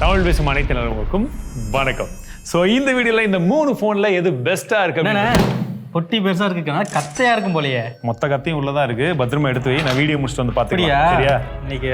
தமிழ் பேசும் அனைத்து நல்லவங்களுக்கும் வணக்கம். ஸோ இந்த வீடியோவில் இந்த 3 ஃபோனில் எது பெஸ்ட்டாக இருக்கு? பொட்டி பெருசாக இருக்குன்னா கத்தையாக இருக்கும் போலயே. மொத்த கத்தையும் உள்ளதாக இருக்குது. பத்திரமா எடுத்து வை, நான் வீடியோ முடிச்சுட்டு வந்து பார்த்துக்கிறியா? சரியா? இன்னைக்கு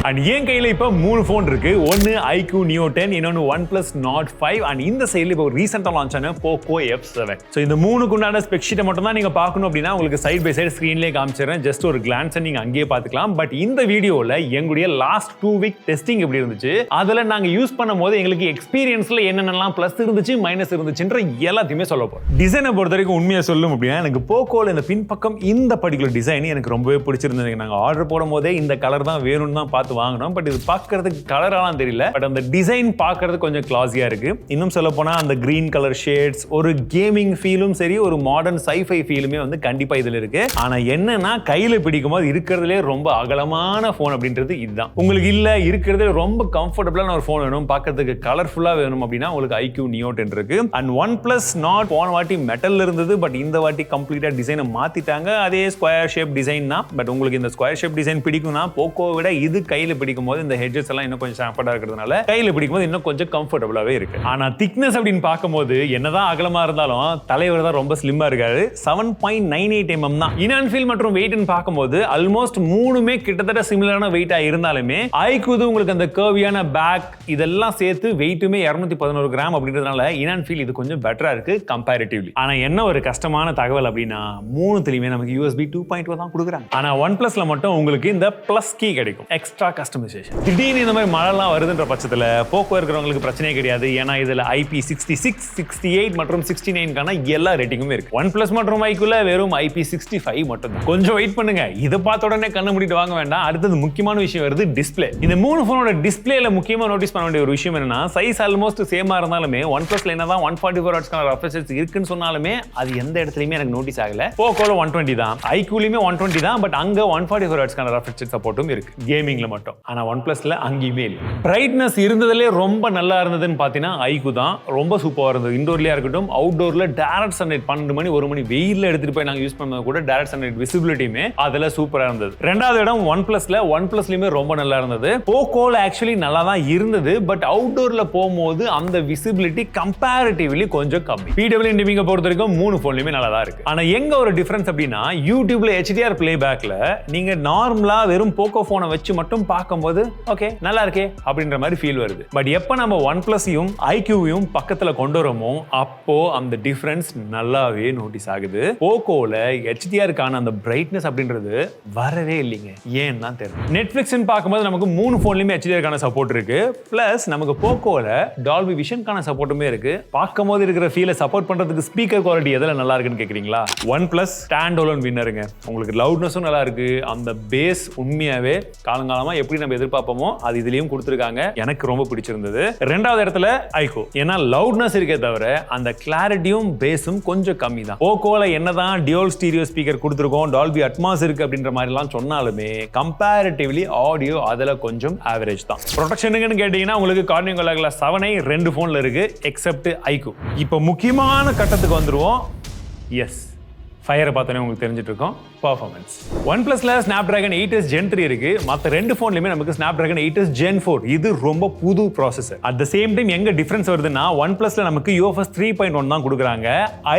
அண்ட் என் கையில் இப்போ 3 ஃபோன் இருக்கு. ஒன்று iQOO Neo 10, இன்னொன்று OnePlus Nord 5, அண்ட் இந்த சைடில் இப்போ ரீசெண்டாக லான்ச் ஆன POCO F7. ஸோ இந்த 3க்கு உண்டான ஸ்பெக் ஷீட்டை மட்டும் தான் நீங்கள் பார்க்கணும் அப்படின்னா உங்களுக்கு சைட் பை சைடு ஸ்க்ரீன்லேயே காமிச்சிடுறேன். ஜஸ்ட் ஒரு கிளான்ஸை நீங்கள் அங்கேயே பார்த்துக்கலாம். பட் இந்த வீடியோவில் எங்களுடைய லாஸ்ட் 2 வீக் டெஸ்டிங் எப்படி இருந்துச்சு, அதில் நாங்கள் யூஸ் பண்ணும் போது எங்களுக்கு எக்ஸ்பீரியன்ஸில் என்னென்னலாம் ப்ளஸ் இருந்துச்சு மைனஸ் இருந்துச்சுன்ற எல்லாத்தையுமே சொல்ல போகிறோம். டிசைனை பொறுத்த வரைக்கும் உண்மையாக சொல்லும் அப்படின்னா எனக்கு போக்கோவில் இந்த பின்பக்கம் இந்த பர்டிகுலர் டிசைன் எனக்கு ரொம்பவே பிடிச்சிருந்தது. நாங்கள் ஆர்டர் போடும் போதே இந்த கலர் தான் வேணும்னு தான் பார்த்து வாங்கணும். பட் இது பார்க்கறதுக்கு கலராலாம் தெரியல, பட் அந்த டிசைன் பார்க்கறது கொஞ்சம் கிளாஸியா இருக்கு. இன்னும் சொல்ல போனா அந்த கிரீன் கலர் ஷேட்ஸ், ஒரு கேமிங் ஃபீலும் சரி, ஒரு மாடர்ன் சைஃபை ஃபீலுமே வந்து கண்டிப்பா இதுல இருக்கு. ஆனா என்னன்னா கையில பிடிக்கும் போது இருக்கிறதுலே ரொம்ப அகலமான போன் அப்படின்றது இதுதான். உங்களுக்கு இல்ல இருக்கிறதுல ரொம்ப கம்ஃபர்டபுளான ஒரு போன் வேணும், பார்க்கறதுக்கு கலர்ஃபுல்லா வேணும் அப்படின்னா உங்களுக்கு iQOO Neo 10 இருக்கு. அண்ட் OnePlus Nord போன வாட்டி மெட்டல்ல இருந்தது, பட் இந்த வாட்டி கம்ப்ளீட்டா டிசைனை மாத்திட்டாங்க. அதே ஸ்கொயர் ஷேப் டிசைன் தான். பட் உங்களுக்கு இந்த ஸ்கொயர் ஷேப் டிசைன் பிடிக்கும்னா போக்கோ விட இது கையில பிடிக்கும் போது இந்த ஹெட்ஜஸ் எல்லாம் இன்னும் கொஞ்சம் ஷார்ப்பா இருக்கிறதுனால கையில பிடிக்கும்போது இன்னும் கொஞ்சம் கம்ஃபர்டபுளாவே இருக்கு. ஆனா திக்னஸ் அப்படின்னு பார்க்கும்போது என்னதான் அகலமா இருந்தாலும் தலைவர் தான் ரொம்ப ஸ்லிம்மா இருக்காரு. 7.98 mm தான். இன் ஃபீல் மற்றும் வெயிட் பார்க்கும்போது ஆல்மோஸ்ட் மூணுமே கிட்டத்தட்ட சிமிலரான வெயிட்டா இருந்தாலுமே iQOO உங்களுக்கு அந்த கர்வியான பேக் இதெல்லாம் சேர்த்து வெயிட்டுமே 211 கிராம் அப்படின்றதுனால இன் ஃபீல் இது கொஞ்சம் பெட்டரா இருக்கு கம்பேரிட்டிவ்லி. ஆனா என்ன ஒரு கஷ்டமான தகவல் அப்படின்னா மூணுத்துலயுமே நமக்கு USB 2.0 தான் கொடுக்குறாங்க. ஆனா OnePlusல மட்டும் உங்களுக்கு இந்த பிளஸ் கீ கிடைக்கும், எக்ஸ்ட்ரா கஸ்டமைசேஷன். திடீர்னு இந்த மாதிரி மழைலாம் வருதுன்ற பட்சத்தில் போக்கோ இருக்கிறவங்களுக்கு பிரச்சனையே கிடையாது. ஏன்னா இதில் IP66, 68 மற்றும் 69க்கான எல்லா ரேட்டிங்குமே இருக்கு. OnePlus மற்றும் iQOOல வெறும் IP65 மட்டும் தான். கொஞ்சம் வெயிட் பண்ணுங்க, இதை பார்த்த உடனே கண்ணு மூடிட்டு வாங்க வேண்டாம். அடுத்தது முக்கியமான விஷயம் வருது, டிஸ்பிளே. இந்த 3 போனோட டிஸ்பிளேல முக்கியமா நோட்டீஸ் பண்ண வேண்டிய ஒரு விஷயம் என்னன்னா, சைஸ் ஆல்மோஸ்ட் சேமா இருந்தாலுமே OnePlusல என்னதான் 144 ஹெர்ட்ஸ்க்கான ரெஃப்ரெஷ் ரேட் இருக்குன்னு சொன்னாலுமே அது எந்த இடத்துலயுமே எனக்கு நோட்டீஸ் ஆகல. போக்கோல 120 தான், iQOOலயுமே 120 தான், பட் அங்க 144 ஹெர்ட்ஸ்க்கான ரெஃப்ரெஷ் ரேட் சப்போர்ட்டும் இருக்கு கேமிங்ல மட்டும். ஆனா OnePlusல அங்கேயுமே இல்லை. பிரைட்னஸ் இருந்ததுலேயே ரொம்ப நல்லா இருந்ததுன்னு பார்த்தீங்கன்னா iQOO தான். ரொம்ப சூப்பராக இருந்தது. இண்டோர்லேயே இருக்கட்டும் அவுட்டோரில் டேரக்ட் சன்லைட் 12 மணி 1 மணி வெயிலில் எடுத்துகிட்டு போய் நாங்கள் யூஸ் பண்ணது கூட டேரக்ட் சன்லைட் விசிபிலிட்டியுமே அதில் சூப்பராக இருந்தது. ரெண்டாவது இடம் OnePlusலயுமே ரொம்ப நல்லா இருந்தது. போக்கோல ஆக்சுவலி நல்லா தான் இருந்தது, பட் அவுட்டோரில் போகும்போது அந்த விசிபிலிட்டி கம்பேரிட்டிவ்லி கொஞ்சம் கம்மி. PWM டிமிங்கை பொறுத்த வரைக்கும் 3 ஃபோன்லையுமே நல்லா தான் இருக்கு. ஆனால் எங்க ஒரு டிஃபரன்ஸ் அப்படின்னா யூடியூப்ல HDR பிளேபேக்ல நீங்க நார்மலா வெறும் போக்கோ போனை வச்சு மட்டும் பார்க்கும்போது ஓகே நல்லா இருக்கே அப்படின்ற மாதிரி ஃபீல் வருது. பட் எப்ப நம்ம OnePlusயும் iQOOயும் பக்கத்துல கொண்டு வரோமோ அப்போ அந்த டிஃபரன்ஸ் நல்லாவே நோட்டீஸ் ஆகுது. போக்கோல HDRக்கான அந்த பிரைட்னஸ் அப்படின்றது வரவே இல்லைங்க. ஏன்னா தெரியல. நெட்ஃபிளிக்ஸ்னு பார்க்கும்போது நமக்கு 3 ஃபோன்லயுமே HDRக்கான சப்போர்ட் இருக்கு. பிளஸ் நமக்கு போக்கோல டால்பி விஷன்கான சப்போர்ட்டுமே இருக்கு. பார்க்கும்போது இருக்கிற ஃபீலை சப்போர்ட் பண்றதுக்கு ஸ்பீக்கர் குவாலிட்டி எதுல நல்லா இருக்குன்னு கேக்குறீங்களா? OnePlus ஸ்டாண்ட் அலோன் வின்னருங்க. உங்களுக்கு லவுட்னஸும் நல்லா இருக்கு. அந்த பேஸ் உண்மையாவே காலங்காலமா எப்படி நம்ம எதிர்பார்ப்போமோ அது இதுலயும் கொடுத்திருக்காங்க. எனக்கு ரொம்ப பிடிச்சிருந்தது. ரெண்டாவது இடத்துல iQOO. ஏன்னா லவுட்னஸ் இருக்கே தவிர அந்த கிளாரிட்டியும் பேஸும் கொஞ்சம் கம்மி தான். போக்கோல என்னதான் டியூல் ஸ்டீரியோ ஸ்பீக்கர் கொடுத்திருக்கோம், டால்பி அட்மாஸ் இருக்கு அப்படின்ற மாதிரி எல்லாம் சொன்னாலுமே கம்பேரிட்டிவ்லி ஆடியோ அதுல கொஞ்சம் ஆவரேஜ் தான். ப்ரொடெக்ஷனுக்குன்னு கேட்டீங்கன்னா உங்களுக்கு கார்னிங் Gorilla 7 2 போன்ல இருக்கு எக்ஸப்ட் iQOO. இப்போ முக்கியமான கட்டத்துக்கு வந்துருவோம். எஸ், ஃபயரை பார்த்தோன்னே உங்களுக்கு தெரிஞ்சிட்டு இருக்கோம். பர்ஃபார்மன்ஸ். OnePlusல Snapdragon 8s Gen 3 இருக்கு. மற்ற 2 ஃபோன்லயுமே நமக்கு Snapdragon 8s Gen 4. இது ரொம்ப புது processor. At the same time எங்க டிஃபரன்ஸ் வருதுன்னா OnePlusல நமக்கு UFS 3.1 தான் கொடுக்குறாங்க.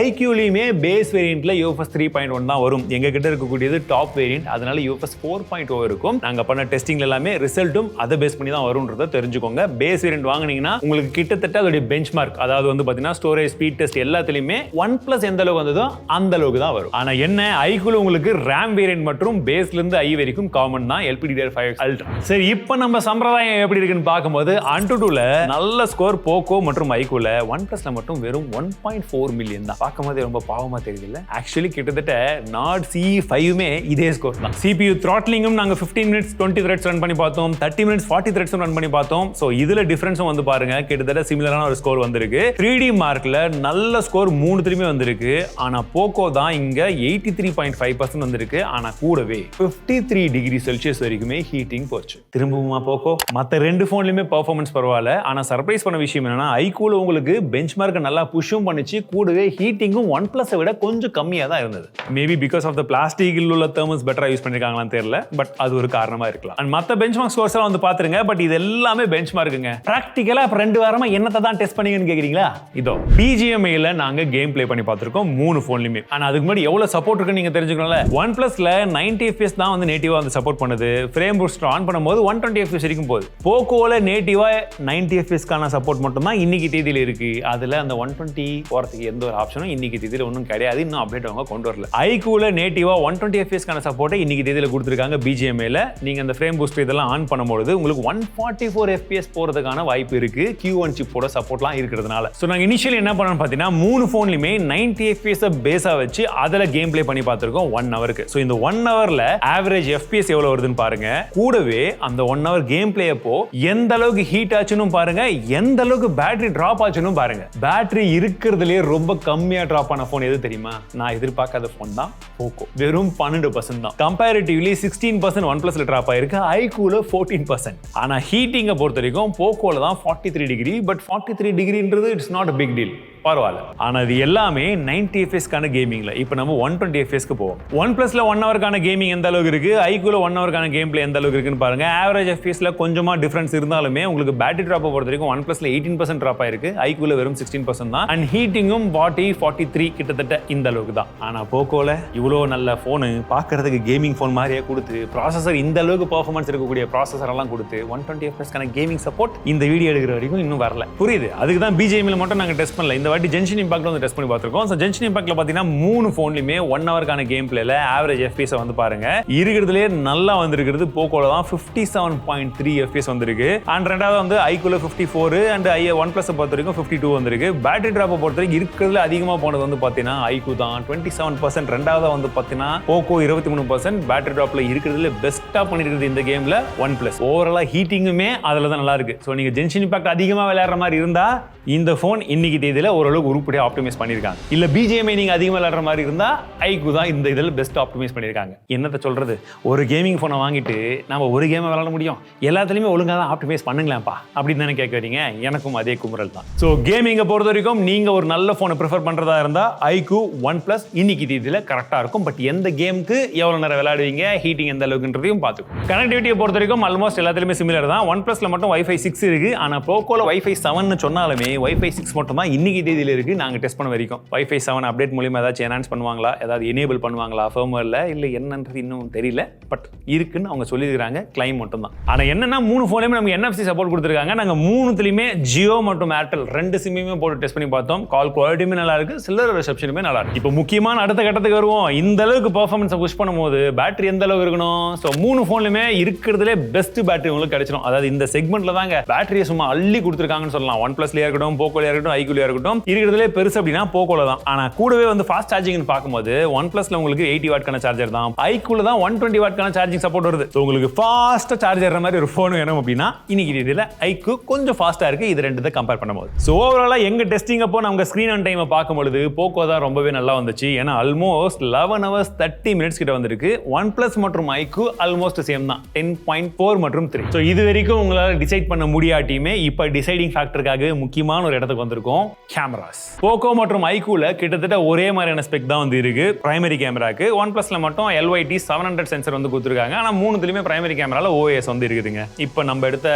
iQOOலயுமே பேஸ் வேரியன்ட்ல UFS 3.1 தான் வரும். எங்க கிட்ட இருக்கக்கூடியது டாப் வேரியன்ட், அதனால UFS 4.0 இருக்கும். நாங்க பண்ண டெஸ்டிங்ல எல்லாமே ரிசல்ட்டும் அதை பேஸ் பண்ணி தான் வரும்ன்றதை தெரிஞ்சுக்கோங்க. பேஸ் வேரியன்ட் வாங்குனீங்கன்னா உங்களுக்கு கிட்டத்தட்ட அதோட பெஞ்ச்மார்க், அதாவது வந்து பாத்தீங்கன்னா ஸ்டோரேஜ், ஸ்பீட் டெஸ்ட் எல்லாத்துலயுமே OnePlus எந்த அளவுக்கு வந்ததோ அந்த அளவுக்கு தான் வரும். ஆனா என்ன, iQOO உங்களுக்கு RAM வேரியன்ட் மற்றும் பேஸ்ல இருந்து i வரைக்கும் காமன் தான், LPDDR5 Ultra. சரி, இப்போ நம்ம சம்பிரதாயம் எப்படி இருக்குன்னு பார்க்கும்போது AnTuTuல நல்ல ஸ்கோர் போக்கோ மற்றும் iQOOல, OnePlusல மட்டும் வெறும் 1.4 மில்லியன் தான். பார்க்கும்போது ரொம்ப பாவமா தெரியல. ஆக்சுவலி கிட்டத்தட்ட Nord CE5மே இதே ஸ்கோர் தான். CPU throttling-ம் நாங்க 15 minutes 20 threads ரன் பண்ணி பார்த்தோம், 30 minutes 40 threads ரன் பண்ணி பார்த்தோம். சோ இதுல டிஃபரன்ஸும் வந்து பாருங்க, கிட்டத்தட்ட சிமிலரான ஒரு ஸ்கோர் வந்திருக்கு. 3D மார்க்ல நல்ல ஸ்கோர் 3 வந்திருக்கு. ஆனா போக்கோ தான் இங்க 83.5% வந்திருக்கு. ஆனா கூடவே 53 டிகிரி செல்சியஸ் வரைக்குமே ஹீட்டிங் போச்சு. திரும்பவுமா போக்கோ? மத்த ரெண்டு போன்லயுமே பெர்ஃபார்மன்ஸ் பரவாயில்ல. ஆனா சர்ப்ரைஸ் பண்ண விஷயம் என்னன்னா iQOO உங்களுக்கு பெஞ்ச் மார்க்கை நல்லா புஷும் பண்ணிச்சு. கூடவே ஹீட்டிங்கும் OnePlus விட கொஞ்சம் கம்மியா தான் இருந்தது. மேபி பிகாஸ் ஆஃப் த பிளாஸ்டிக்ல உள்ள தெர்மல்ஸ் பெட்டரா யூஸ் பண்ணிருக்காங்களான்னு தெரியல. பட் அது ஒரு காரணமா இருக்கலாம். அண்ட் மத்த பெஞ்ச் மார்க் ஸ்கோர்ஸ் எல்லாம் வந்து பாத்துருங்க. பட் இது எல்லாமே பெஞ்ச் மார்க்குங்க. பிராக்டிகலா இப்ப 2 வாரமா என்னத்தை தான் டெஸ்ட் பண்ணீங்கன்னு கேக்குறீங்களா? இதோ BGMIல நாங்க கேம் ப்ளே பண்ணி பார்த்திருக்கோம் 3 போன்லயுமே. ஆனா அதுக்கு முன்னாடி எவ்வளவு சப்போர்ட் இருக்குன்னு நீங்க தெரிஞ்சுக்கணும்ல. OnePlusல 90 FPS தான் வந்து நேட்டிவா வந்து சப்போர்ட் பண்ணுது. ஃப்ரேம் பூஸ்டர் ஆன் பண்ணும்போது 120 FPS வரைக்கும் போகுது. போக்கோல நேட்டிவா 90 FPS கான சப்போர்ட் மட்டும் தான் இன்னைக்கு தேதியில இருக்கு. அதுல அந்த 120 போறதுக்கு எந்த ஒரு ஆப்ஷனும் இன்னைக்கு தேதியில ஒன்றும் கிடையாது. இன்னும் அப்டேட் அவங்க கொண்டு வரல. iQOOல நேட்டிவா 120 FPS கான சப்போர்ட்டை இன்னைக்கு தேதியில கொடுத்திருக்காங்க BGMIல. நீங்க அந்த ஃப்ரேம் பூஸ்டர் இதெல்லாம் ஆன் பண்ணும்போது உங்களுக்கு 144 FPS போறதுக்கான வாய்ப்பு இருக்கு. Q1 சிப்போட சப்போர்ட்லாம் இருக்கிறதுனால. சோ நாங்க இனிஷியலி என்ன பண்ணோம்னு பார்த்தீங்கன்னா 3 போன்லயுமே 90 FPS பேஸா வச்சு அதுல கேம் ப்ளே பண்ணி பார்த்திருக்கோம் 1 ஹவருக்கு. சோ இந்த 1 ஹவர்ல ஆவரேஜ் FPS எவ்வளவு வருதுன்னு பாருங்க. கூடவே அந்த 1 ஹவர் கேம் ப்ளே அப்போ எந்த அளவுக்கு ஹீட் ஆச்சுன்னு பாருங்க, எந்த அளவுக்கு பேட்டரி டிராப் ஆச்சுன்னு பாருங்க. பேட்டரி இருக்கிறதுலயே ரொம்ப கம்மியா டிராப் ஆன போன் எது தெரியுமா? நான் எதிர்பார்க்காத போன் தான் போக்கோ. வெறும் 12% தான். கம்பேரிட்டிவ்லி 16% OnePlusல டிராப் ஆயிருக்கு. iQOOல 14%. ஆனா ஹீட்டிங்கை பொறுத்த வரைக்கும் போக்கோல தான் 43 டிகிரி. பட் 43 டிகிரின்றது it's not a big deal. பரவாயில்ல. ஆனா இது எல்லாமே 90 FPS கான கேமிங்ல. இப்போ நம்ம 120 FPS க்கு போவோம். OnePlusல 1 ஹவர்க்கான கேமிங் எந்த அளவுக்கு இருக்கு, iQOOல 1 ஹவர்க்கான கேம் ப்ளே எந்த அளவுக்கு இருக்குன்னு பாருங்க. ஆவரேஜ் FPSல கொஞ்சமா டிஃபரன்ஸ் இருந்தாலுமே உங்களுக்கு பேட்டரி டிராப் பொறுத்த வரைக்கும் OnePlusல 18% டிராப் ஆயிருக்கு. iQOOல வெறும் 16% தான். அண்ட் ஹீட்டிங்கும் 43 கிட்டத்தட்ட இந்த அளவுக்கு தான். ஆனா போக்கோல இவ்வளோ நல்ல போன் பார்க்கிறதுக்கு கேமிங் போன் மாதிரியே கொடுத்து ப்ராசஸர் இந்த அளவுக்கு பெர்ஃபார்மன்ஸ் இருக்கக்கூடிய ப்ராசஸர் எல்லாம் கொடுத்து 120 FPS கான கேமிங் சப்போர்ட் இந்த வீடியோ எடுக்கிற வரைக்கும் இன்னும் வரல. புரியுது? அதுக்கு தான் BGMIல மட்டும் நாங்க டெஸ்ட் பண்ணல. இந்த வாட்டி ஜென்ஷன் இம்பாக்ட் வந்து டெஸ்ட் பண்ணி பார்த்திருக்கோம். சோ ஜென்ஷன் இம்பாக்ட்ல பாத்தீங்கன்னா 3 போன்லயுமே 1 ஹவர்க்கான கேம் ப்ளேல ஆவரேஜ் FPS வந்து பாருங்க. இருக்கிறதுலயே நல்லா வந்திருக்கிறது போக்கோல தான் 57.3 FPS வந்திருக்கு. அண்ட் ரெண்டாவது வந்து iQOOல 54 அண்ட் OnePlus பொறுத்த வரைக்கும் 52 வந்திருக்கு. பேட்டரி டிராப் பொறுத்த வரைக்கும் இருக்கிறதுல அதிகமா போனது வந்து பாத்தீங்கன்னா iQOO தான் 27%. ரெண்டாவது வந்து பாத்தீங்கன்னா போக்கோ 23%. பேட்டரி டிராப்ல இருக்கிறதுல பெஸ்டா பண்ணிருக்கிறது இந்த கேம்ல OnePlus. ஓவராலா ஹீட்டிங்குமே அதுல தான் நல்லா இருக்கு. சோ நீங்க ஜென்ஷன் இம்பாக்ட் அதிகமா விளையாடுற மாதிரி இருந்தா இந்த போன் இன்னைக்கு தேதியில ஓரளவுக்கு உருப்படியா ஆப்டிமைஸ் பண்ணிருக்காங்க. இல்ல BGMI நீங்க அதிகமா விளையாடுற மாதிரி இருந்தா iQOO தான் இந்த இதுல பெஸ்ட் ஆப்டிமைஸ் பண்ணிருக்காங்க. என்னத்த சொல்றது, ஒரு கேமிங் போனை வாங்கிட்டு நம்ம ஒரு கேமை விளையாட முடியும், எல்லாத்துலயுமே ஒழுங்கா தான் ஆப்டிமைஸ் பண்ணுங்களேன்ப்பா அப்படின்னு தானே கேட்க வரீங்க. எனக்கும் அதே குமுறல் தான். சோ கேமிங்கை பொறுத்த வரைக்கும் நீங்க ஒரு நல்ல போனை ப்ரிஃபர் பண்றதா இருந்தா iQOO OnePlus இன்னைக்கு தேதியில கரெக்டா இருக்கும். பட் எந்த கேமுக்கு எவ்வளவு நேரம் விளையாடுவீங்க, ஹீட்டிங் எந்த அளவுக்குன்றதையும் பார்த்துக்கும். கனெக்டிவிட்டியை பொறுத்த வரைக்கும் ஆல்மோஸ்ட் எல்லாத்துலயுமே சிமிலர் தான். OnePlusல மட்டும் Wi-Fi 6 இருக்கு. ஆனா போக்கோல Wi-Fi 7 சொன்னாலுமே Wi-Fi 6 மட்டும் தான் இன்னைக்கு தேதியில இருக்கு. நாங்க டெஸ்ட் பண்ண வரைக்கும் Wi-Fi 7 அப்டேட் மூலமா ஏதாச்சும் என்ஹான்ஸ் பண்ணுவாங்களா, ஏதாவது எனேபிள் பண்ணுவாங்களா ஃபர்ம்வேர்ல, இல்ல என்னன்றது இன்னும் தெரியல. பட் இருக்குன்னு அவங்க சொல்லியிருக்காங்க. கிளைம் மட்டும் தான். ஆனா என்னன்னா 3 போன்லயுமே நமக்கு NFC சப்போர்ட் கொடுத்திருக்காங்க. நாங்க 3த்துலயுமே ஜியோ மற்றும் ஏர்டெல் 2 சிம்மையுமே போட்டு டெஸ்ட் பண்ணி பார்த்தோம். கால் குவாலிட்டியுமே நல்லா இருக்கு, சில்லர் ரிசெப்ஷனுமே நல்லா இருக்கு. இப்போ முக்கியமான அடுத்த கட்டத்துக்கு வருவோம். இந்த அளவுக்கு பெர்ஃபார்மன்ஸை புஷ் பண்ணும்போது பேட்டரி எந்த அளவுக்கு இருக்கணும்? சோ 3 போன்லயுமே இருக்கிறதுலே பெஸ்ட் பேட்டரி உங்களுக்கு கிடைச்சிடும். அதாவது இந்த செக்மெண்ட்ல தாங்க பேட்டரியை சும்மா அள்ளி கொடுத்திருக்காங்கன்னு சொல்லலாம். OnePlusலயா இருக்கட்டும், போக்கோலயா இருக்கட்டும், iQOOலயா இருக்கட்டும், இருக்கிறதுலே பெருசு அப்படின்னா போக்கோல தான். ஆனா கூடவே வந்து ஃபாஸ்ட் சார்ஜிங்னு பார்க்கும்போது OnePlusல உங்களுக்கு 80 வாட்கான சார்ஜர் தான், iQOOல தான் 120 வாட்கான சார்ஜிங் சப்போர்ட் வருது. சோ உங்களுக்கு ஃபாஸ்டா சார்ஜ் ஏற மாதிரி ஒரு போன் வேணும் அப்படின்னா இன்னைக்கு இதுல iQOO கொஞ்சம் ஃபாஸ்டா இருக்கு. இது ரெண்டுத்தை கம்பேர் பண்ணும்போது. சோ ஓவராலா எங்க டெஸ்டிங் அப்போ நம்ம ஸ்கிரீன் ஆன் டைமை பார்க்கும்போது போக்கோ தான் ரொம்பவே நல்லா வந்துச்சு. ஏன்னா ஆல்மோஸ்ட் 11 hours 30 minutes கிட்ட வந்திருக்கு. OnePlus மற்றும் iQOO ஆல்மோஸ்ட் சேம் தான், 10.4 மற்றும் 3. சோ இது வரைக்கும் உங்களால டிசைட் பண்ண முடியாட்டியுமே இப்ப டிசைடிங் ஃபேக்டருக்காக முக்கியமான ஒரு இடத்துக்கு வந்திருக்கோம். கேமராஸ். போக்கோ மற்றும் iQOOல கிட்டத்தட்ட ஒரே மாதிரியான ஸ்பெக் தான் வந்து இருக்கு பிரைமரி கேமராக்கு. OnePlusல மட்டும் LYT 700 சென்சர் வந்து கொடுத்துருக்காங்க. ஆனா மூணுத்துலயுமே பிரைமரி கேமரால OS வந்து இருக்குதுங்க. இப்போ நம்ம எடுத்த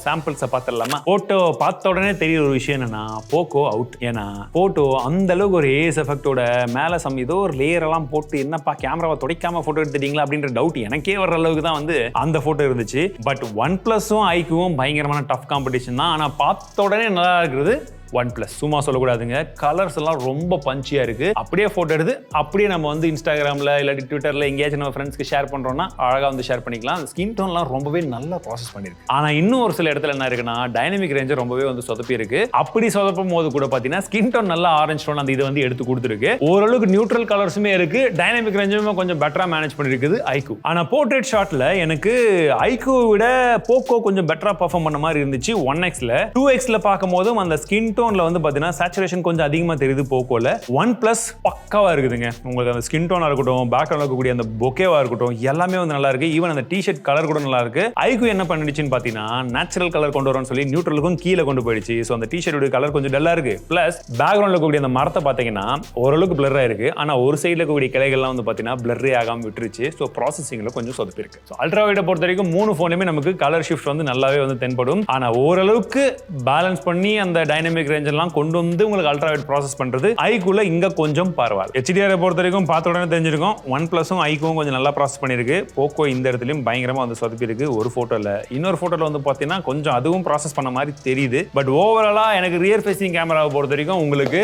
சாம்பிள்ஸை பார்த்துடலாமா? போட்டோ பார்த்த உடனே தெரிய ஒரு விஷயம் என்னன்னா போக்கோ அவுட். ஏன்னா போட்டோ அந்த அளவுக்கு ஒரு ஏஎஸ் எஃபெக்டோட மேல ஏதோ ஒரு லேயர் எல்லாம் போட்டு என்னப்பா கேமராவை துடைக்காம போட்டோ எடுத்துட்டீங்களா அப்படின்ற டவுட் எனக்கே வர்ற அளவுக்கு தான் வந்து அந்த போட்டோ இருந்துச்சு. பட் OnePlusம் iQOOவும் பயங்கரமான டஃப் காம்படிஷன் தான். ஆனா பார்த்த உடனே நல்லா இருக்கிறது OnePlus. சும்மா சொல்லக்கூடாதுங்க. கலர்ஸ் எல்லாம் ரொம்ப பஞ்சியா இருக்கு. அப்படியே போட்டோ எடுத்து அப்படியே நம்ம வந்து இன்ஸ்டாகிராம்ல இல்லாட்டி ட்விட்டர்ல எங்கேயாச்சும் நம்ம ஃப்ரெண்ட்ஸ்க்கு ஷேர் பண்றோம்னா அழகா வந்து ஷேர் பண்ணிக்கலாம். ஸ்கின் டோன்லாம் ரொம்பவே நல்லா ப்ராசஸ் பண்ணிருக்கு. ஆனா இன்னும் ஒரு சில இடத்துல என்ன இருக்குன்னா டைனமிக் ரேஞ்ச் ரொம்பவே வந்து சொதப்பி இருக்கு. அப்படி சொதப்பும் போது கூட பாத்தீங்கன்னா ஸ்கின் டோன் நல்லா ஆரஞ்சு டோன் அந்த இதை வந்து எடுத்து கொடுத்துருக்கு. ஓரளவுக்கு நியூட்ரல் கலர்ஸுமே இருக்கு. டைனமிக் ரேஞ்சுமே கொஞ்சம் பெட்டரா மேனேஜ் பண்ணிருக்குது iQOO. ஆனா போர்ட்ரேட் ஷாட்ல எனக்கு iQOO விட போக்கோ கொஞ்சம் பெட்டரா பெர்ஃபார்ம் பண்ண மாதிரி இருந்துச்சு. 1xல 2xல பார்க்கும்போதும் அந்த ஸ்கின் டோன்ல வந்து பாத்தீங்கன்னா சேச்சுரேஷன் கொஞ்சம் அதிகமா தெரியுது போக்கோல. OnePlus பக்காவா இருக்குதுங்க. உங்களுக்கு அந்த ஸ்கின் டோனா இருக்கட்டும், பேக்ரவுண்ட்ல இருக்கக்கூடிய அந்த பொக்கேவா இருக்கட்டும், எல்லாமே வந்து நல்லா இருக்கு. ஈவன் அந்த டிஷர்ட் கலர் கூட நல்லா இருக்கு. iQOO என்ன பண்ணிடுச்சுன்னு பாத்தீங்கன்னா நேச்சுரல் கலர் கொண்டு வரணும்னு சொல்லி நியூட்ரலுக்கும் கீழே கொண்டு போயிடுச்சு. ஸோ அந்த டிஷர்ட்டோட கலர் கொஞ்சம் டல்லா இருக்கு. பிளஸ் பேக்ரவுண்ட்ல இருக்கக்கூடிய அந்த மரத்தை பாத்தீங்கன்னா ஓரளவுக்கு பிளர் ஆயிருக்கு. ஆனா ஒரு சைடுல இருக்கக்கூடிய கிளைகள்லாம் வந்து பாத்தீங்கன்னா பிளர் ஆகாம விட்டுருச்சு. ஸோ ப்ராசஸிங்ல கொஞ்சம் சொதப்பி இருக்கு. அல்ட்ரா வைட பொறுத்த வரைக்கும் 3 போனுமே நமக்கு கலர் ஷிஃப்ட் வந்து நல்லாவே வந்து தென்படும். ஆனா ஓரளவுக்கு பேலன்ஸ் பண்ணி அந்த டைனமிக் ரேஞ்ச் எல்லாம் கொண்டு வந்து உங்களுக்கு அல்ட்ரா வைட் ப்ராசஸ் பண்றது iQOOல இங்க கொஞ்சம் பரவாயில்ல. HDR பொறுத்த வரைக்கும் பார்த்த உடனே தெரிஞ்சிருக்கும். OnePlusம் iQOOவும் கொஞ்சம் நல்லா ப்ராசஸ் பண்ணிருக்கு. போக்கோ இந்த இடத்துலயும் பயங்கரமா வந்து சொதப்பி இருக்கு. ஒரு போட்டோல இன்னொரு போட்டோல வந்து பாத்தீங்கன்னா கொஞ்சம் அதுவும் ப்ராசஸ் பண்ண மாதிரி தெரியுது. பட் ஓவராலா எனக்கு ரியர் ஃபேசிங் கேமராவை பொறுத்த வரைக்கும் உங்களுக்கு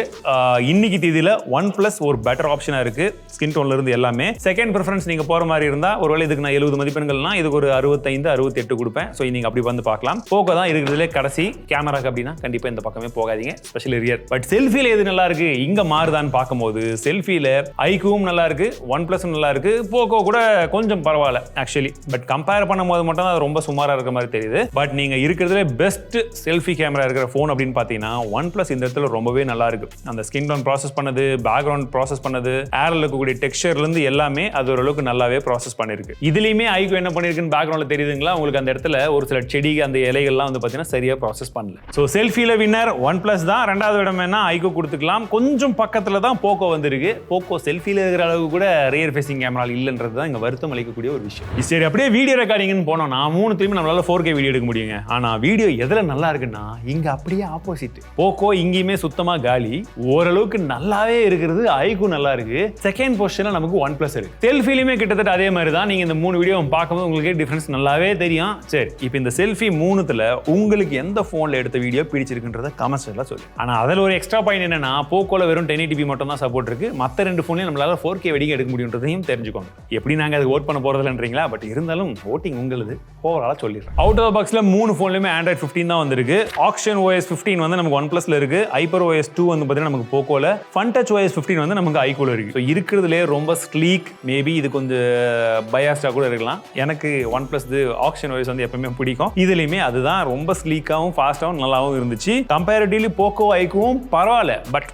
இன்னைக்கு தேதியில OnePlus ஒரு பெட்டர் ஆப்ஷனா இருக்கு. ஸ்கின் டோன்ல இருந்து எல்லாமே செகண்ட் ப்ரிஃபரன்ஸ் நீங்க போற மாதிரி இருந்தா ஒருவேளை இதுக்கு நான் 70 மதிப்பெண்கள்னா இதுக்கு ஒரு 65 68 கொடுப்பேன். ஸோ நீங்க அப்படி வந்து பார்க்கலாம். போக்கோ தான் இருக்கிறதுலே கடைசி கேமராக்கு அப்படின்னா கண்டிப்பா இந்த பக்கமே போகாதீங்க, ஸ்பெஷலி ரியர். பட் செல்ஃபில எது நல்லா இருக்கு இங்க மாறுதான்னு பார்க்கும்போது செல்ஃபில iQOOவும் நல்லா இருக்கு, OnePlusம் நல்லா இருக்கு, போக்கோ கூட கொஞ்சம் பரவாயில்ல ஆக்சுவலி. பட் கம்பேர் பண்ணும்போது மட்டும் அது ரொம்ப சுமாரா இருக்க மாதிரி தெரியுது. பட் நீங்க இருக்கிறதுலே பெஸ்ட் செல்ஃபி கேமரா இருக்கிற போன் அப்படின்னு பார்த்தீங்கன்னா OnePlus இந்த இடத்துல ரொம்பவே நல்லா இருக்கு. அந்த ஸ்கின் டோன் ப்ராசஸ் பண்ணது, பேக்ரவுண்ட் ப்ராசஸ் பண்ணது, ஏர்ல இருக்கக்கூடிய டெக்ஸ்சர்ல இருந்து எல்லாமே அது ஓரளவுக்கு நல்லாவே ப்ராசஸ் பண்ணிருக்கு. இதுலயுமே iQOO என்ன பண்ணிருக்குன்னு பேக்ரவுண்ட்ல தெரியுதுங்களா உங்களுக்கு? அந்த இடத்துல ஒரு சில செடி அந்த இலைகள்லாம் வந்து பாத்தீங்கன்னா சரியா ப்ராசஸ் பண்ணல. சோ செல்ஃபில வின்னர் OnePlus தான். ரெண்டாவது இடம் என்ன iQOO கொடுத்துக்கலாம். கொஞ்சம் பக்கத்துல தான் போக்கோ வந்திருக்கு. போக்கோ செல்ஃபில இருக்கிற அளவுக்கு கூட ரியர் ஃபேசிங் கேமரா இல்லன்றது தான் இங்க வருத்தம் அளிக்கக்கூடிய ஒரு விஷயம். சரி, அப்படியே வீடியோ ரெக்கார்டிங்னு போனோம்னா 3 திரும்பி நம்மளால 4K வீடியோ எடுக்க முடியுங்க. ஆனா வீடியோ எதுல நல்லா இருக்குன்னா இங்க அப்படியே ஆப்போசிட். போக்கோ இங்கேயுமே சுத்தமா காலி. ஓரளவுக்கு நல்லாவே இருக்கிறது iQOO நல்லா இருக்கு. செகண்ட் பொசிஷன்ல நமக்கு OnePlus இருக்கு. செல்ஃபிலுமே கிட்டத்தட்ட அதே மாதிரி தான். நீங்க இந்த 3 வீடியோ பார்க்கும்போது உங்களுக்கு டிஃபரன்ஸ் நல்லாவே தெரியும். சரி, இப்போ இந்த செல்ஃபி 3த்துல உங்களுக்கு எந்த போன்ல எடுத்த வீடியோ பிடிச்சிருக்குன்றத கமெண்ட்ஸ்ல சொல்லு. ஆனா அதுல ஒரு எக்ஸ்ட்ரா பாயிண்ட் என்னன்னா போக்கோல வெறும் 1080p மட்டும் தான் சப்போர்ட் இருக்கு. மத்த 2 போன்லயும் நம்மளால 4K வெடிங்க எடுக்க முடியும்ன்றதையும் தெரிஞ்சுக்கோங்க. எப்படி நாங்க அது ஓட் பண்ண போறதில்லன்றீங்களா? பட் இருந்தாலும் ஓட்டிங் உங்களுது. ஓவராலா சொல்லிடுறேன். அவுட் ஆஃப் பாக்ஸ்ல 3 போன்லயுமே Android 15 தான் வந்திருக்கு. Oxygen OS 15 வந்து நமக்கு OnePlusல இருக்கு. Hyper OS 2 வந்து பாத்தீங்கன்னா நமக்கு போக்கோல, FunTouch OS 15 வந்து நமக்கு iQOOல இருக்கு. ஸோ இருக்கிறதுலே ரொம்ப ஸ்லீக், மேபி இது கொஞ்சம் பயாஸ்டா கூட இருக்கலாம். எனக்கு OnePlus Oxygen OS வந்து எப்பவுமே பிடிக்கும். இதுலயுமே அதுதான் ரொம்ப ஸ்லீக்காவும் ஃபாஸ்டாவும் நல்லாவும் இருந்துச்சு. கம்பேரிட்டிவ்லி போக்கோ iQOOவும் பரவாயில்ல. பட்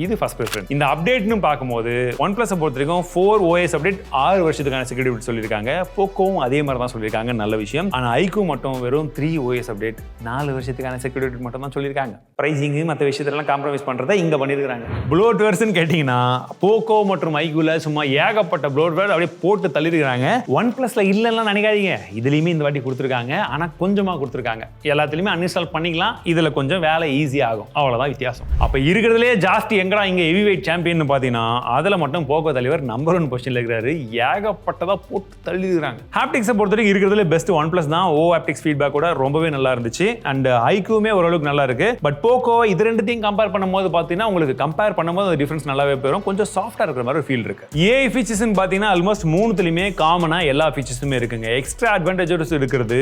இது ஃபர்ஸ்ட் ப்ரிஃபரன்ஸ். இந்த அப்டேட்னு பார்க்கும்போது OnePlus பொறுத்த வரைக்கும் 4 OS அப்டேட் 6 வருஷத்துக்கான செக்யூரிட்டி சொல்லியிருக்காங்க. போக்கோவும் அதே மாதிரி தான் சொல்லியிருக்காங்க, நல்ல விஷயம். ஆனால் iQOO மட்டும் வெறும் 3 OS அப்டேட் 4 வருஷத்துக்கான செக்யூரிட்டி மட்டும் தான் சொல்லியிருக்காங்க. பிரைசிங் மற்ற விஷயத்தெல்லாம் காம்ப்ரமைஸ் பண்றதை இங்க பண்ணியிருக்காங்க. ப்ளோட்வேர்ஸ்னு கேட்டீங்கன்னா போக்கோ மற்றும் iQOOல சும்மா ஏகப்பட்ட ப்ளோட்வேர் அப்படியே போட்டு தள்ளிருக்காங்க. OnePlusல இல்லைன்னா நினைக்காதீங்க, இதுலயுமே இந்த வாட்டி கொடுத்துருக்காங்க. ஆனா கொஞ்சமா கொடுத்துருக்காங்க. எல்லாத்துலயுமே அன்இன்ஸ்டால் பண்ணிக்கலாம். இதுல கொஞ்சம் வேலை ஈஸி ஆகும், அவ்வளவுதான் வித்தியாசம். அப்ப இருக்கிறதுலே ஜாஸ்தி எங்கடா இங்க ஹெவி வெயிட் சாம்பியன் பாத்தீங்கன்னா அதுல மட்டும் போக்கோ தலைவர் நம்பர் 1 பொசிஷன்ல இருக்காரு. ஏகப்பட்டதா போட்டு தள்ளிடுறாங்க. ஹாப்டிக்ஸை பொறுத்த வரைக்கும் இருக்கிறதுல பெஸ்ட் OnePlus தான். ஹாப்டிக்ஸ் ஃபீட்பேக் கூட ரொம்பவே நல்லா இருந்துச்சு. அண்ட் iQOOமே ஓரளவுக்கு நல்லா இருக்கு. பட் போக்கோ இது ரெண்டுத்தையும் கம்பேர் பண்ணும்போது பாத்தீங்கன்னா உங்களுக்கு கம்பேர் பண்ணும்போது அது டிஃபரன்ஸ் நல்லாவே போயிடும். கொஞ்சம் சாஃப்டா இருக்கிற மாதிரி ஃபீல் இருக்கு. AI ஃபீச்சர்ஸ்னு பாத்தீங்கன்னா ஆல்மோஸ்ட் 3த்துலயுமே காமனா எல்லா ஃபீச்சர்ஸுமே இருக்குங்க. எக்ஸ்ட்ரா அட்வான்டேஜஸ் இருக்கிறது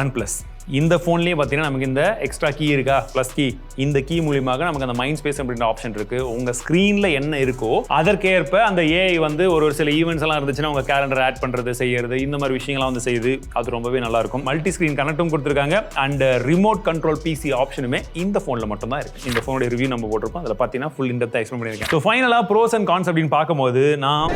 OnePlus. இந்த போன்லயே பாத்தீங்கன்னா நமக்கு இந்த எக்ஸ்ட்ரா கீ இருக்கா, பிளஸ் கீ. இந்த கீ மூலமாக நமக்கு அந்த மைண்ட் ஸ்பேஸ் அப்படின்ற ஆப்ஷன் இருக்கு. உங்க ஸ்கிரீன்ல என்ன இருக்கோ அதற்கேற்ப அந்த AI வந்து ஒரு சில ஈவெண்ட்ஸ் எல்லாம் இருந்துச்சுன்னா உங்க கேலண்டர் ஆட் பண்றது, செய்யறது, இந்த மாதிரி விஷயங்கள்லாம் வந்து செய்யுது. அது ரொம்பவே நல்லா இருக்கும். மல்டி ஸ்கிரீன் கனெக்டும் கொடுத்துருக்காங்க. அண்ட் ரிமோட் கண்ட்ரோல் PC ஆப்ஷனுமே இந்த போன்ல மட்டும் தான் இருக்கு. இந்த போனோட ரிவ்யூ நம்ம போட்டிருப்போம். அதுல பாத்தீங்கன்னா ஃபுல் இன் டெப்த் எக்ஸ்பிளைன் பண்ணிருக்கேன். ஸோ ஃபைனலா ப்ரோஸ் அண்ட் கான்ஸ் அப்படின்னு பார்க்கும்போது நான்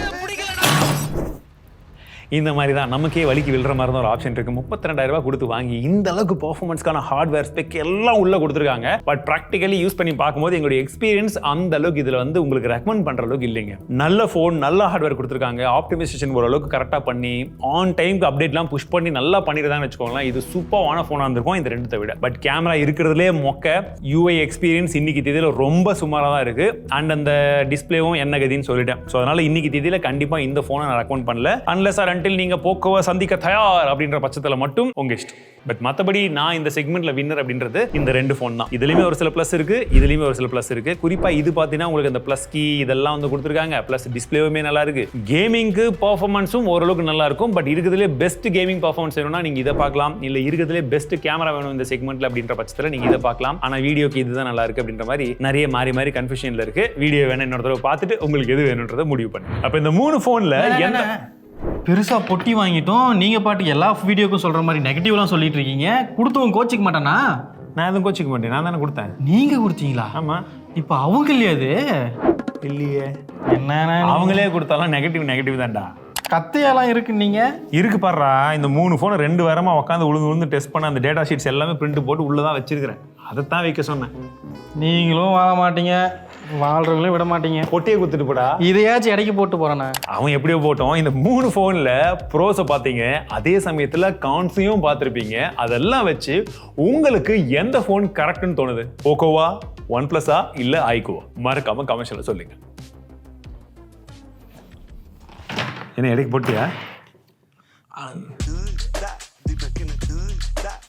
இந்த மாதிரி தான் நமக்கே வலிக்கு விழுற மாதிரி தான் ஒரு ஆப்ஷன் இருக்கு. 32,000 ரூபாய் கொடுத்து வாங்கி இந்த அளவுக்கு பெர்ஃபார்மன்ஸ்க்கான ஹார்ட்வேர் ஸ்பெக் எல்லாம் உள்ள கொடுத்துருக்காங்க. பட் ப்ராக்டிகலி யூஸ் பண்ணி பார்க்கும்போது எங்களுடைய எக்ஸ்பீரியன்ஸ் அந்த அளவுக்கு இதுல வந்து உங்களுக்கு ரெக்கமெண்ட் பண்ற அளவுக்கு இல்லைங்க. நல்ல ஃபோன், நல்ல ஹார்ட்வேர் கொடுத்துருக்காங்க. ஆப்டிமைசேஷன் ஓரளவுக்கு கரெக்டாக பண்ணி ஆன் டைம்க்கு அப்டேட்லாம் புஷ் பண்ணி நல்லா பண்ணிடுதான்னு வச்சுக்கோங்களேன். இது சூப்பரான ஃபோனாக இருந்திருக்கும் இந்த ரெண்டுத்தை விட. பட் கேமரா இருக்கிறதுலே மொக்க. UI எக்ஸ்பீரியன்ஸ் இன்னைக்கு தேதியில ரொம்ப சுமாராக தான் இருக்கு. அண்ட் அந்த டிஸ்பிளேவும் என்ன கதின்னு சொல்லிட்டேன். ஸோ அதனால இன்னைக்கு தேதியில கண்டிப்பா இந்த ஃபோனை நான் ரெக்கமெண்ட் பண்ணல. அன்லெஸ் நீங்க போக்கோவை சந்திக்க தயார் அப்படின்ற பட்சத்துல மட்டும் உங்க இஷ்டம். பட் மத்தபடி நான் இந்த செக்மெண்ட்ல வின்னர் அப்படின்றது இந்த 2 ஃபோன் தான். இதுலயுமே ஒரு சில பிளஸ் இருக்கு, இதுலயுமே ஒரு சில பிளஸ் இருக்கு. குறிப்பா இது பாத்தீங்கன்னா உங்களுக்கு அந்த பிளஸ் கீ இதெல்லாம் வந்து கொடுத்துருக்காங்க. பிளஸ் டிஸ்பிளேவுமே நல்லா இருக்கு. கேமிங்க்கு பெர்ஃபார்மன்ஸும் ஓரளவுக்கு நல்லா இருக்கும். பட் இருக்கிறதுலே பெஸ்ட் கேமிங் பெர்ஃபார்மன்ஸ் வேணும்னா நீங்க இதை பார்க்கலாம். இல்ல இருக்கிறதுலே பெஸ்ட் கேமரா வேணும் இந்த செக்மெண்ட்ல அப்படின்ற பட்சத்துல நீங்க இதை பார்க்கலாம். ஆனா வீடியோக்கு இதுதான் நல்லா இருக்கு அப்படின்ற மாதிரி நிறைய மாறி மாறி கன்ஃபியூஷன்ல இருக்கு. வீடியோ வேணும் இன்னொரு தடவை பார்த்துட்டு உங்களுக்கு எது வேணும்ன்றதை முடிவு பண்ணுங்க. அப்ப இந்த 3 ஃபோன்ல எந்த பெருசா பொட்டி வாங்கிட்டோம், நீங்க பாட்டுக்கு எல்லா வீடியோக்கும் சொல்ற மாதிரி நெகட்டிவ்லாம் சொல்லிட்டு இருக்கீங்க. கொடுத்தவங்க கோச்சிக்க மாட்டானா? நான் எதுவும் கோச்சிக்க மாட்டேன், நான் தானே கொடுத்தேன். நீங்க கொடுத்தீங்களா? ஆமா. இப்போ அவங்க இல்லையா அது? இல்லையே. என்ன அவங்களே கொடுத்தாலும் நெகட்டிவ் தான்டா. கத்தையெல்லாம் இருக்கு நீங்க இருக்கு பாடுறா. இந்த 3 ஃபோனை 2 வாரமா உட்காந்து உழுந்து டெஸ்ட் பண்ண அந்த டேட்டா ஷீட்ஸ் எல்லாமே பிரிண்ட் போட்டு உள்ளதான் வச்சிருக்கிறேன். அதைத்தான் வைக்க சொன்னேன். நீங்களும் வாழ மாட்டீங்க, வாழ்றவங்களும் விட மாட்டீங்க. பொட்டியை குத்துட்டு போடா. இதையாச்சும் இடைக்கு போட்டு போறேண்ணா. அவன் எப்படியோ போட்டோம். இந்த 3 ஃபோனில் ப்ரோஸை பார்த்தீங்க, அதே சமயத்தில் கான்ஸையும் பார்த்துருப்பீங்க. அதெல்லாம் வச்சு உங்களுக்கு எந்த ஃபோன் கரெக்டுன்னு தோணுது? போக்கோவா, ஒன் ப்ளஸா, இல்லை iQOO? மறக்காம கமெண்ட்ஸில் சொல்லுங்க. என்ன இடைக்கு போட்டியா?